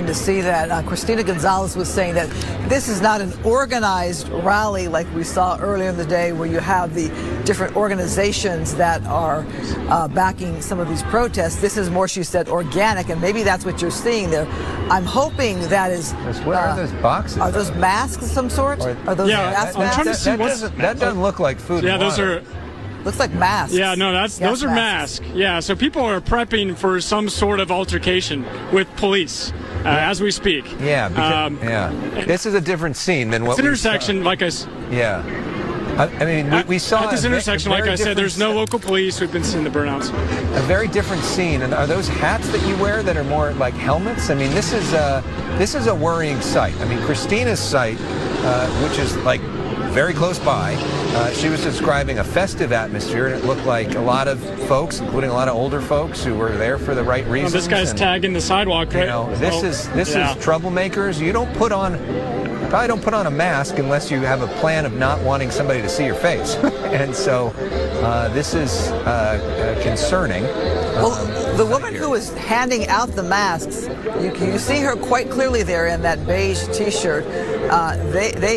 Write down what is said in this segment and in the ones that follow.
To see that Christina Gonzalez was saying that this is not an organized rally like we saw earlier in the day, where you have the different organizations that are backing some of these protests. This is more, she said, organic, and maybe that's what you're seeing there. I'm hoping that is. What are those boxes? Are those masks of some sort? Are those gas masks? That doesn't look like food. Yeah, those are. Looks like masks. Yeah, no, those are masks. Yeah, so people are prepping for some sort of altercation with police as we speak. Yeah, because, this is a different scene than what this intersection, like I. Yeah. I mean, we saw at this intersection, like I said, there's no local police. We've been seeing the burnouts. A very different scene. And are those hats that you wear that are more like helmets? I mean, this is a worrying sight. I mean, Christina's site, which is like very close by, she was describing a festive atmosphere, and it looked like a lot of folks, including a lot of older folks, who were there for the right reasons. This guy's tagging the sidewalk, right? You know, this is troublemakers. You probably don't put on a mask unless you have a plan of not wanting somebody to see your face. And so this is concerning. Well, the woman who was handing out the masks, you see her quite clearly there in that beige T-shirt.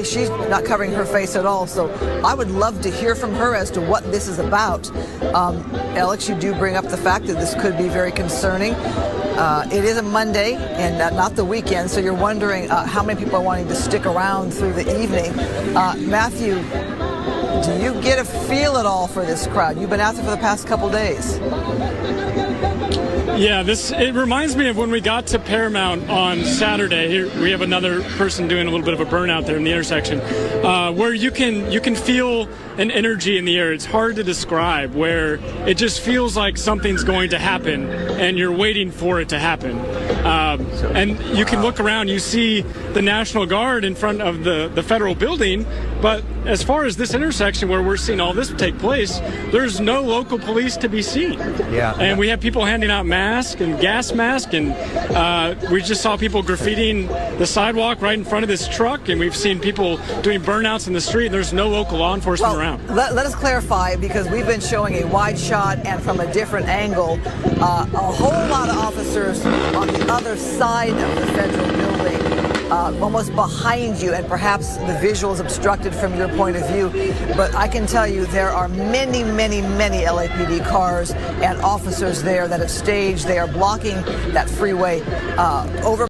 She's not covering her face at all, so I would love to hear from her as to what this is about. Alex, you do bring up the fact that this could be very concerning. It is a Monday and not the weekend, so you're wondering how many people are wanting to stick around through the evening. Matthew, do you get a feel at all for this crowd? You've been out there for the past couple days. Yeah, it reminds me of when we got to Paramount on Saturday. Here we have another person doing a little bit of a burnout there in the intersection, where you can feel an energy in the air. It's hard to describe, where it just feels like something's going to happen and you're waiting for it to happen. And you can look around, you see the National Guard in front of the federal building, but as far as this intersection where we're seeing all this take place, there's no local police to be seen. Yeah. And we have people handing out masks and gas masks, and we just saw people graffitiing the sidewalk right in front of this truck, and we've seen people doing burnouts in the street, and there's no local law enforcement around. Let us clarify, because we've been showing a wide shot and from a different angle, a whole lot of officers on the other side of the federal building, almost behind you, and perhaps the visual is obstructed from your point of view. But I can tell you there are many, many, many LAPD cars and officers there that have staged. They are blocking that freeway over